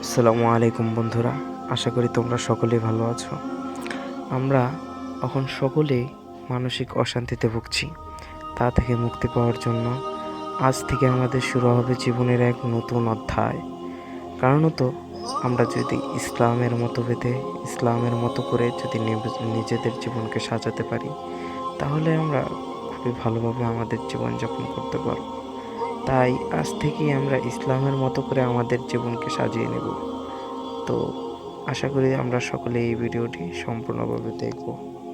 আসসালামু আলাইকুম বন্ধুরা, আশা করি তোমরা সকলেই ভালো আছো। আমরা এখন সকলেই মানসিক অশান্তিতে ভুগছি। তা থেকে মুক্তি পাওয়ার জন্য আজ থেকে আমাদের শুরু হবে জীবনের এক নতুন অধ্যায়। কারণত আমরা যদি ইসলামের মতো করে যদি নিজেদের জীবনকে সাজাতে পারি, তাহলে আমরা খুবই ভালোভাবে আমাদের জীবনযাপন করতে পারব। তাই আজ থেকেই আমরা ইসলামের মতো করে আমাদের জীবনকে সাজিয়ে নেব। তো আশা করি আমরা সকলে এই ভিডিওটি সম্পূর্ণভাবে দেখব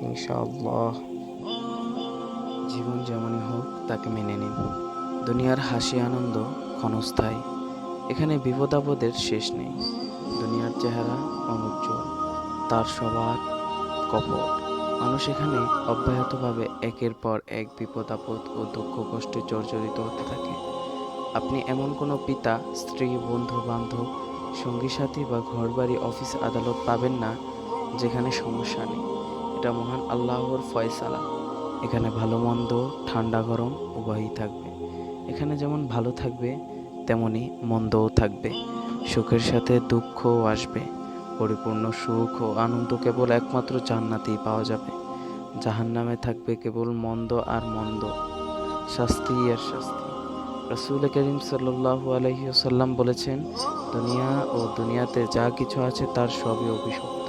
ইনশাআল্লাহ। জীবন যেমনই হোক তাকে মেনে নিন। দুনিয়ার হাসি আনন্দ ক্ষণস্থায়ী, এখানে বিপদ আপদের শেষ নেই। দুনিয়ার চেহারা অনুজ্জ্বল, তার স্বভাব কপট। মানুষ এখানে অব্যাহতভাবে একের পর এক বিপদ আপদ ও দুঃখ কষ্টে জর্জরিত হতে থাকে। আপনি এমন কোনো পিতা, স্ত্রী, বন্ধু বান্ধব, সঙ্গী সাথী বা ঘরবাড়ি, অফিস আদালত পাবেন না যেখানে সমস্যা নেই। এটা মহান আল্লাহর ফয়সালা। এখানে ভালো মন্দ, ঠান্ডা গরম উভয়ই থাকবে। এখানে যেমন ভালো থাকবে তেমনি মন্দও থাকবে। সুখের সাথে দুঃখও আসবে। পরিপূর্ণ সুখ ও আনন্দ কেবল একমাত্র জান্নাতেই পাওয়া যাবে। জাহান্নামে থাকবে কেবল মন্দ আর মন্দ, শাস্তি আর শাস্তি। রাসূল করিম সাল্লাল্লাহু আলাইহি ওয়াসাল্লাম বলেছেন, দুনিয়া ও দুনিয়াতে যা কিছু আছে তার সবই অভিশপ্ত,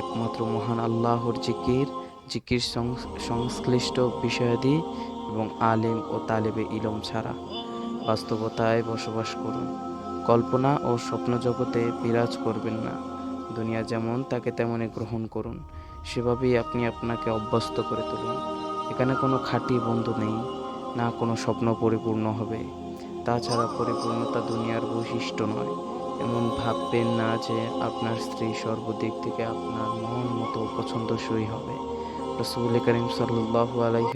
একমাত্র মহান আল্লাহর জিকির সংশ্লিষ্ট বিষয়াদি এবং আলিম ও তালেবে ইলম ছাড়া। বাস্তবতায় বসবাস করুন, কল্পনা ও স্বপ্ন জগতে বিরাজ করবেন না। দুনিয়া যেমন তাকে তেমনই গ্রহণ করুন, সেভাবেই আপনি আপনাকে অভ্যস্ত করে তুলুন। এখানে কোনো খাঁটি বন্ধু নেই, না কোনো স্বপ্ন পরিপূর্ণ হবে। তাছাড়া পরিপূর্ণতা দুনিয়ার বৈশিষ্ট্য নয়। এমন ভাববেন না যে আপনার স্ত্রী সর্বদিক থেকে আপনার মন মতো পছন্দসই হবে। রাসূল করিম সাল্লাল্লাহু আলাইহি